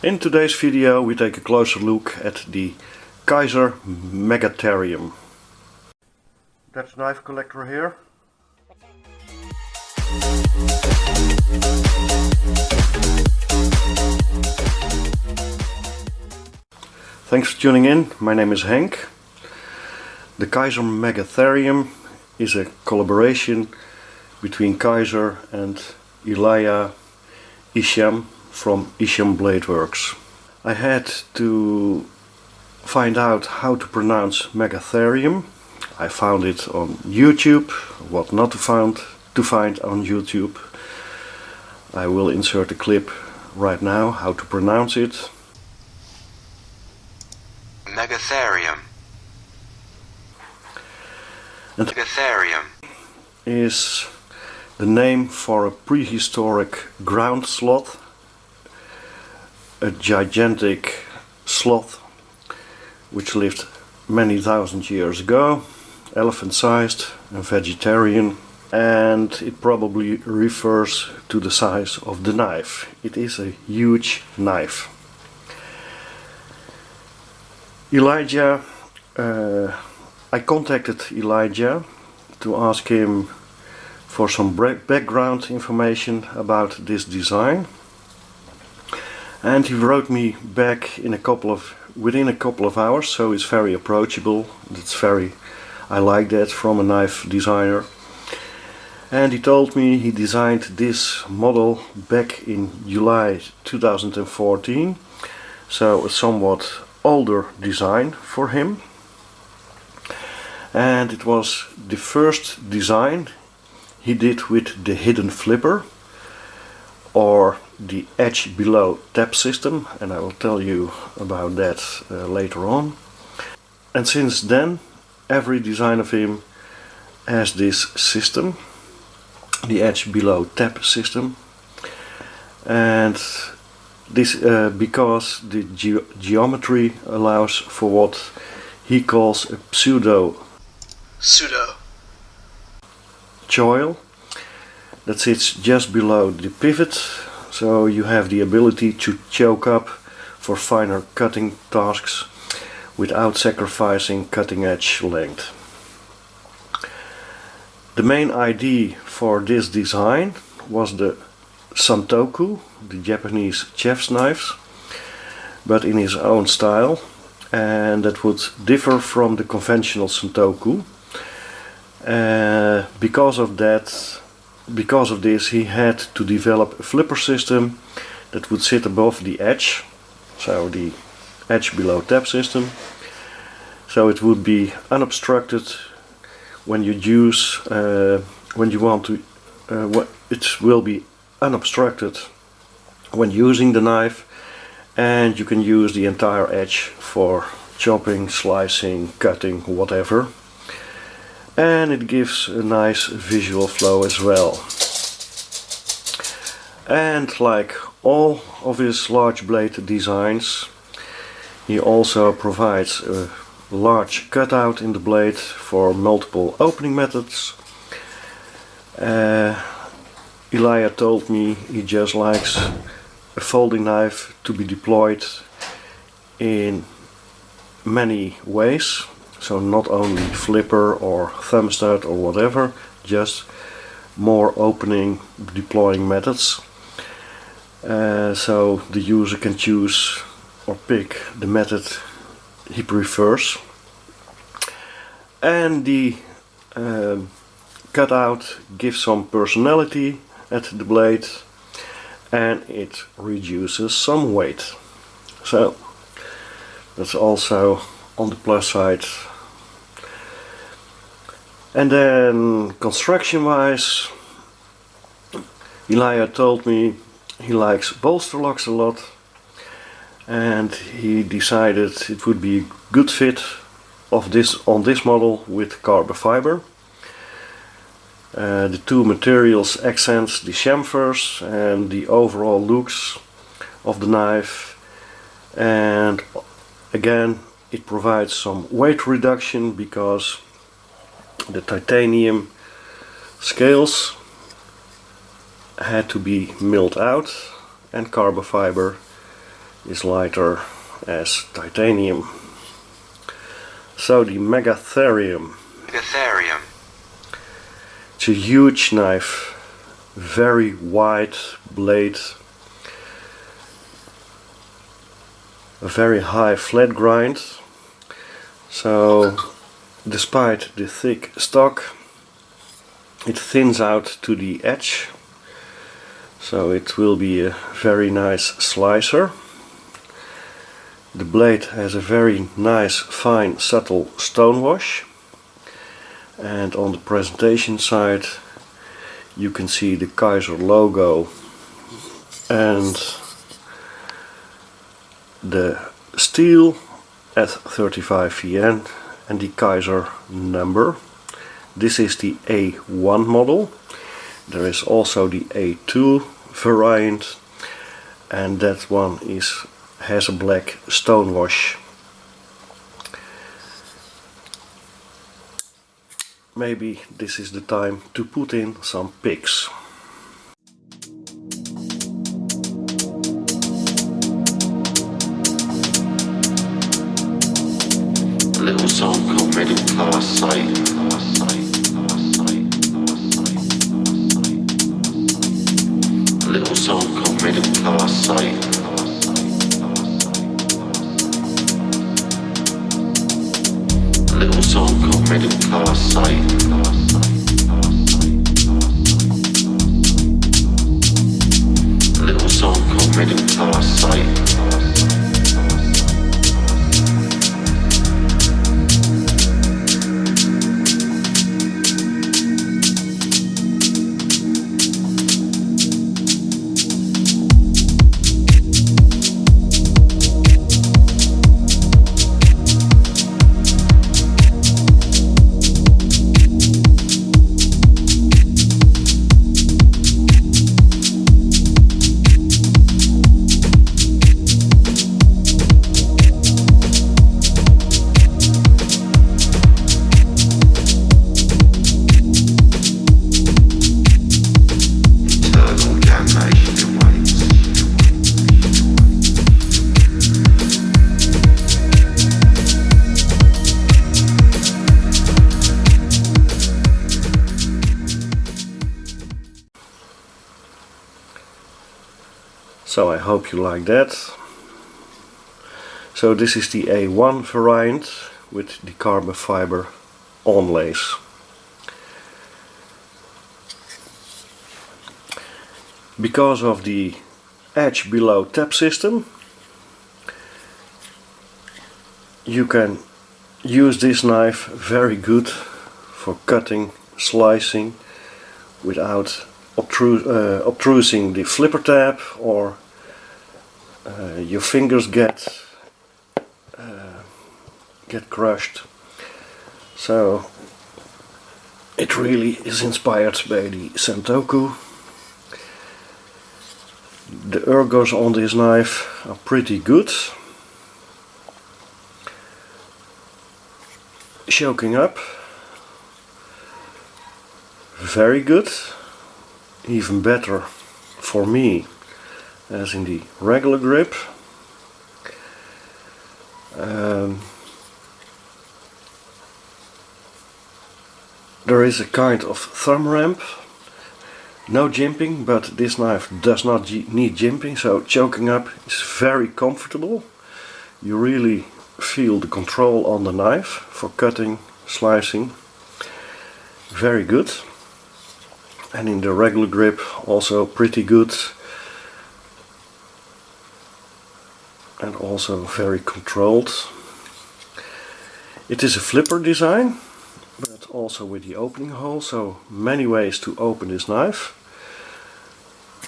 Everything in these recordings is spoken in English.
In today's video we take a closer look at the Kizer Megatherium. That's knife collector here. Thanks for tuning in, my name is Henk. The Kizer Megatherium is a collaboration between Kizer and Elia Isham from Isham Blade Works. I had to find out how to pronounce Megatherium. I found it on YouTube, what not to find on YouTube. I will insert a clip right now how to pronounce it. Megatherium. And Megatherium is the name for a prehistoric ground sloth, a gigantic sloth which lived many thousand years ago, elephant-sized and vegetarian, and it probably refers to the size of the knife. It is a huge knife. I contacted Elijah to ask him for some background information about this design, and he wrote me back within a couple of hours, so it's very approachable. I like that from a knife designer. And he told me he designed this model back in July 2014, so a somewhat older design for him. And it was the first design he did with the hidden flipper, or the edge below tap system, and I will tell you about that later on. And since then every design of him has this system, the edge below tap system, and this because the geometry allows for what he calls a pseudo choil that sits just below the pivot, so you have the ability to choke up for finer cutting tasks without sacrificing cutting edge length. The main idea for this design was the santoku, the Japanese chef's knives, but in his own style, and that would differ from the conventional santoku. Because of this, he had to develop a flipper system that would sit above the edge, so the edge below tap system, so it would be unobstructed when you use it will be unobstructed when using the knife, and you can use the entire edge for chopping, slicing, cutting, whatever. And it gives a nice visual flow as well. And like all of his large blade designs, he also provides a large cutout in the blade for multiple opening methods. Elijah told me he just likes a folding knife to be deployed in many ways. So not only flipper or thumbstud or whatever, just more opening deploying methods. So the user can choose or pick the method he prefers. And the cutout gives some personality at the blade, and it reduces some weight. So that's also on the plus side. And then construction wise, Elijah told me he likes bolster locks a lot, and he decided it would be a good fit on this model with carbon fiber. The two materials accents the chamfers and the overall looks of the knife, and again it provides some weight reduction because the titanium scales had to be milled out and carbon fiber is lighter as titanium. So the Megatherium. Megatherium. It's a huge knife, very wide blade, a very high flat grind. So despite the thick stock, it thins out to the edge, so it will be a very nice slicer. The blade has a very nice, fine, subtle stone wash, and on the presentation side you can see the Kizer logo and the steel at 35 VN and the Kizer number. This is the A1 model. There is also the A2 variant, and that one has a black stone wash. Maybe this is the time to put in some pics. Little song called Middle Class Sight. Little song called Middle Class Sight. Little song called Middle Class Sight. Little song called Middle Class Sight. So I hope you like that. So this is the A1 variant with the carbon fiber onlays. Because of the edge below tap system, you can use this knife very good for cutting, slicing without obtruding the flipper tab, or your fingers get crushed. So it really is inspired by the Sentoku. The ergos on this knife are pretty good. Choking up, very good. Even better for me as in the regular grip. There is a kind of thumb ramp, no jimping, but this knife does not need jimping, so choking up is very comfortable. You really feel the control on the knife for cutting, slicing. Very good. And in the regular grip also pretty good, and also very controlled. It is a flipper design, but also with the opening hole, so many ways to open this knife.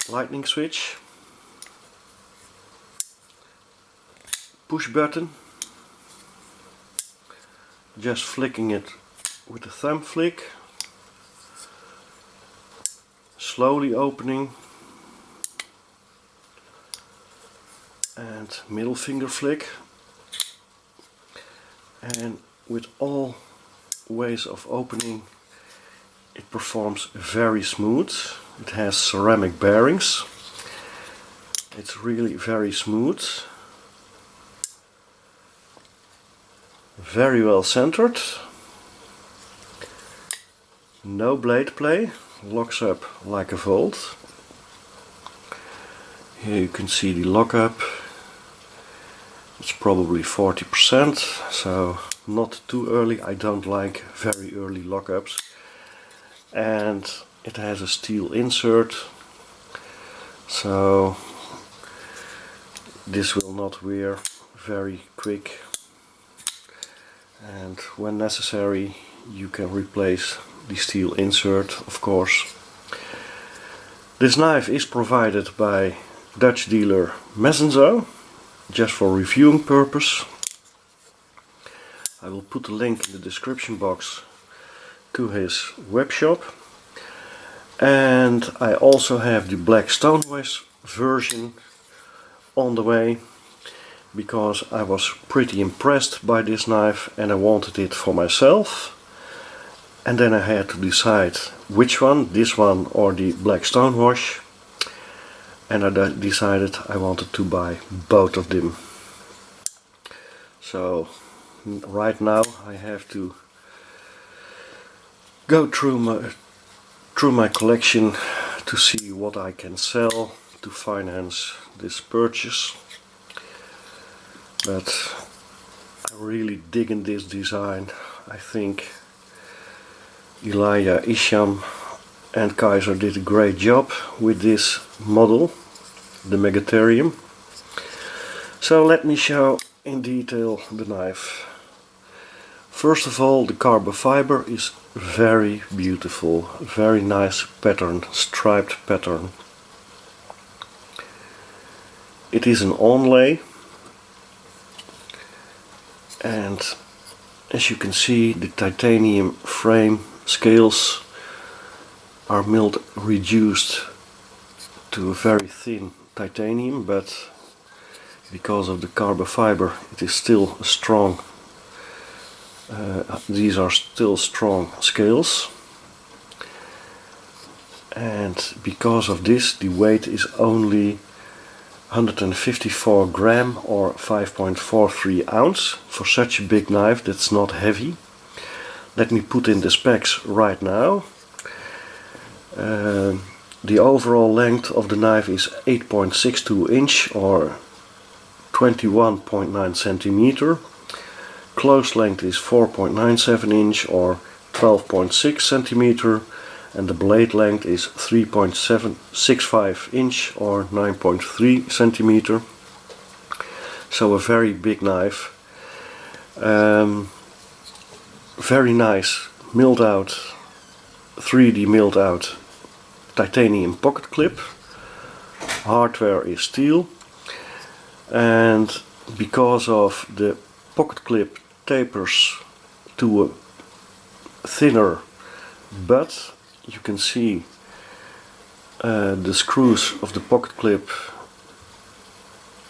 Lightning switch, push button, just flicking it with a thumb flick, slowly opening, and middle finger flick, and with all ways of opening it performs very smooth. It has ceramic bearings, it's really very smooth, very well centered, no blade play, locks up like a bolt. Here you can see the lockup. It's probably 40%, so not too early. I don't like very early lockups. And it has a steel insert, so this will not wear very quick, and when necessary you can replace the steel insert, of course. This knife is provided by Dutch dealer Messenzo, just for reviewing purpose. I will put a link in the description box to his web shop, and I also have the black stonewash version on the way, because I was pretty impressed by this knife and I wanted it for myself, and then I had to decide which one, this one or the black stonewash, and I decided I wanted to buy both of them. So right now I have to go through my collection to see what I can sell to finance this purchase. But I'm really digging this design. I think Elijah Isham and Kizer did a great job with this model, the Megatherium. So let me show in detail the knife. First of all, the carbon fiber is very beautiful, very nice pattern, striped pattern. It is an onlay, and as you can see, the titanium frame scales are milled reduced to a very thin titanium, but because of the carbon fiber it is still a strong, these are still strong scales, and because of this the weight is only 154 gram or 5.43 ounce. For such a big knife, that's not heavy. Let me put in the specs right now. The overall length of the knife is 8.62 inch or 21.9 centimeter. Close length is 4.97 inch or 12.6 centimeter, and the blade length is 3.65 inch or 9.3 centimeter. So a very big knife. Very nice milled out, 3D milled out titanium pocket clip. Hardware is steel, and because of the pocket clip tapers to a thinner butt, you can see the screws of the pocket clip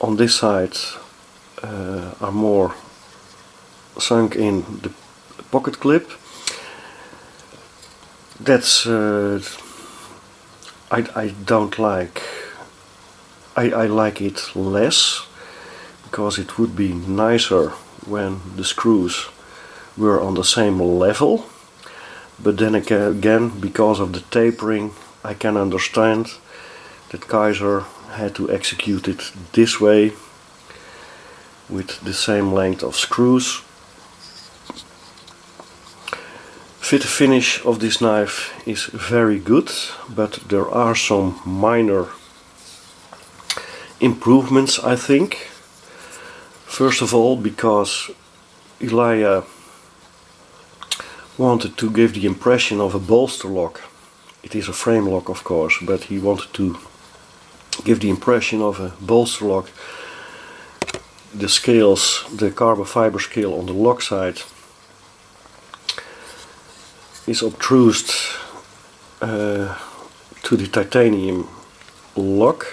on this side are more sunk in the pocket clip. That's I don't like. I like it less, because it would be nicer when the screws were on the same level. But then again, because of the tapering, I can understand that Kizer had to execute it this way with the same length of screws. Fit finish of this knife is very good, but there are some minor improvements, I think. First of all, because Elijah wanted to give the impression of a bolster lock. It is a frame lock, of course, but he wanted to give the impression of a bolster lock. The scales, the carbon fiber scale on the lock side is obtrused to the titanium lock,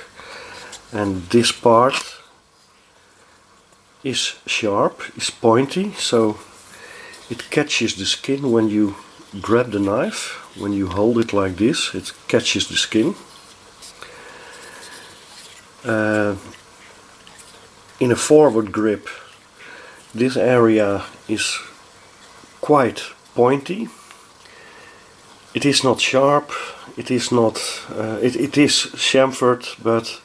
and this part is sharp, is pointy, so it catches the skin when you grab the knife. When you hold it like this, it catches the skin. In a forward grip This area is quite pointy. It is not sharp, it is not, it is chamfered, but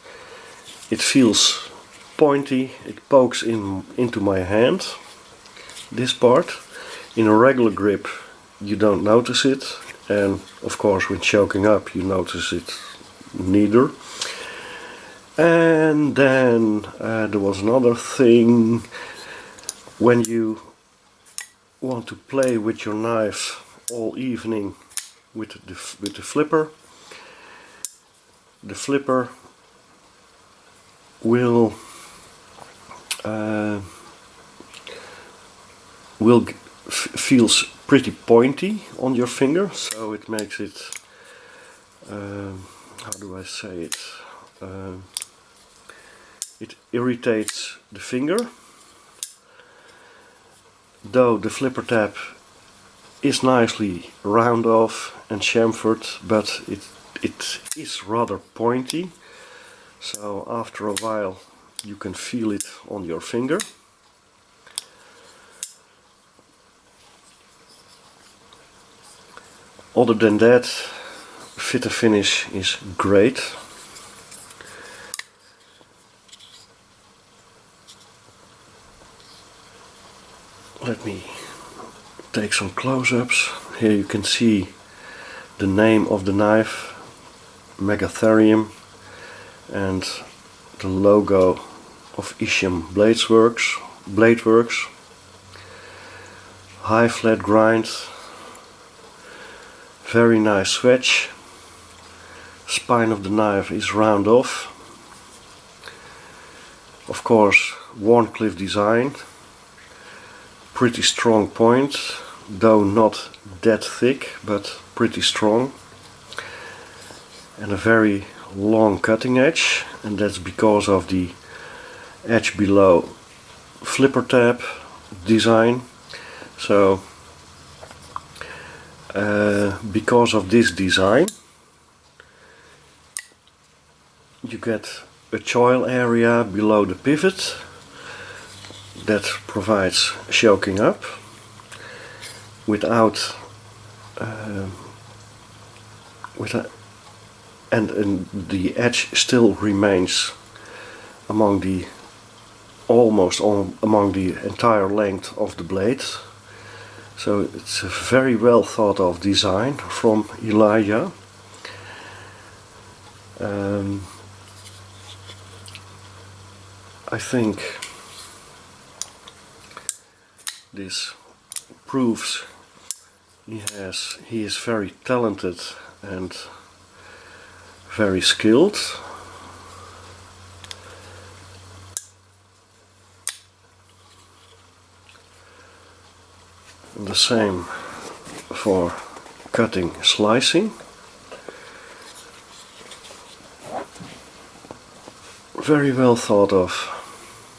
it feels pointy. It pokes into my hand, this part. In a regular grip you don't notice it, and of course when choking up you notice it neither. And then there was another thing. When you want to play with your knife all evening with the flipper, the flipper will feels pretty pointy on your finger, so it makes it, how do I say it, it irritates the finger. Though the flipper tab is nicely round off and chamfered, but it is rather pointy, so after a while you can feel it on your finger. Other than that, fit and finish is great. Let me take some close-ups. Here you can see the name of the knife, Megatherium, and the logo of Isham Bladeworks. High flat grind, very nice swedge. Spine of the knife is round off. Of course, Warncliffe design. Pretty strong point, though not that thick, but pretty strong. And a very long cutting edge, and that's because of the edge below flipper tab design. So because of this design you get a choil area below the pivot that provides choking up without and the edge still remains among the among the entire length of the blade. So it's a very well thought of design from Elijah. I think this proves he is very talented and very skilled. The same for cutting, slicing. Very well thought of.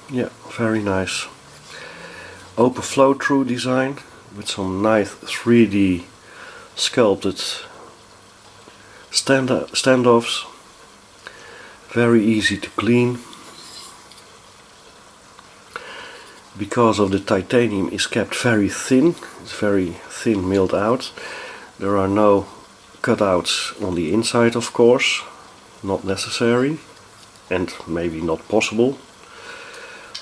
Yeah, very nice. Open flow through design with some nice 3D sculpted standoffs. Very easy to clean. Because of the titanium is kept very thin, it's very thin milled out. There are no cutouts on the inside, of course, not necessary and maybe not possible.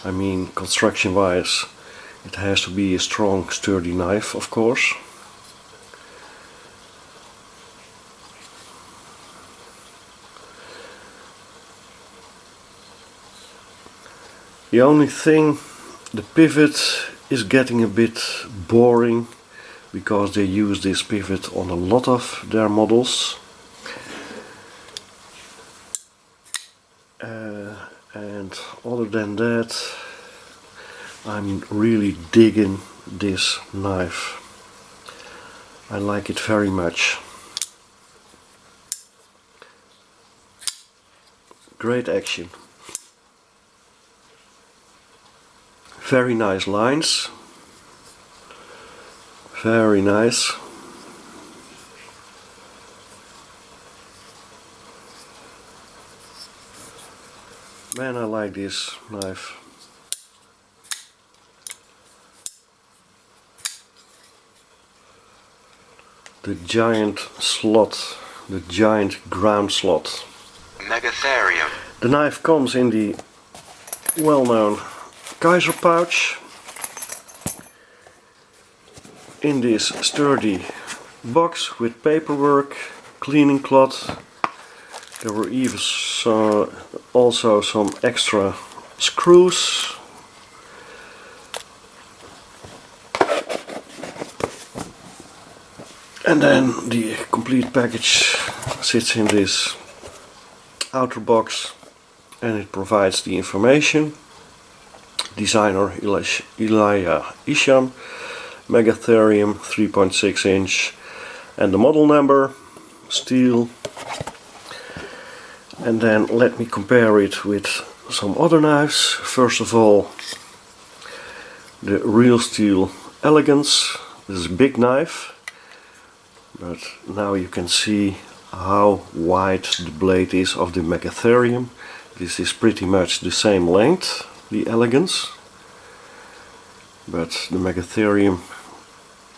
I mean, construction wise it has to be a strong sturdy knife, of course. The only thing, the pivot is getting a bit boring because they use this pivot on a lot of their models. And other than that, I'm really digging this knife. I like it very much. Great action. Very nice lines. Very nice. Man, I like this knife. the giant slot, the giant ground slot. Megatherium. The knife comes in the well-known Kizer pouch, in this sturdy box with paperwork, cleaning cloth. There were even also some extra screws. And then the complete package sits in this outer box, and it provides the information. Designer Elijah Isham, Megatherium 3.6 inch, and the model number, steel. And then let me compare it with some other knives. First of all, the Real Steel Elegance. This is a big knife, but now you can see how wide the blade is of the Megatherium. This is pretty much the same length, the Elegance, but the Megatherium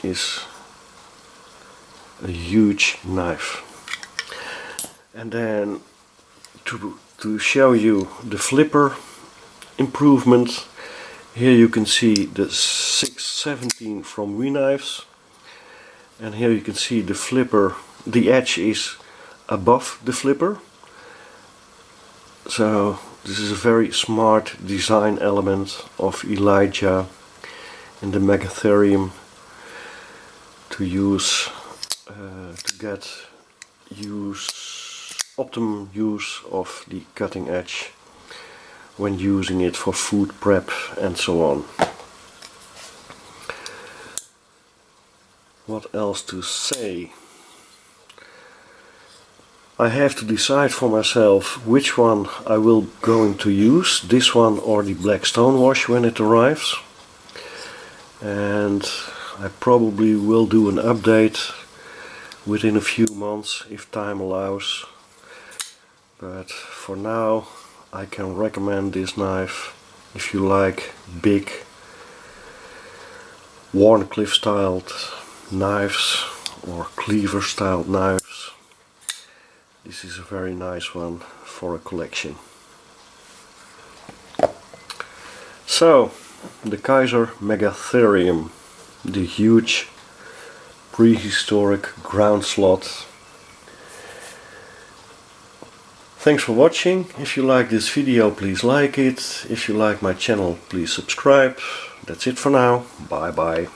is a huge knife. And then to show you the flipper improvement, here you can see the 617 from WeKnives, and here you can see the flipper, the edge is above the flipper. So this is a very smart design element of Elijah in the Megatherium to use optimum use of the cutting edge when using it for food prep and so on. What else to say? I have to decide for myself which one I will going to use, this one or the black stonewash when it arrives. And I probably will do an update within a few months if time allows. But for now I can recommend this knife if you like big Warncliffe styled knives or cleaver styled knives. This is a very nice one for a collection. So, the Kizer Megatherium, the huge prehistoric ground slot. Thanks for watching. If you like this video, please like it. If you like my channel, please subscribe. That's it for now. Bye bye.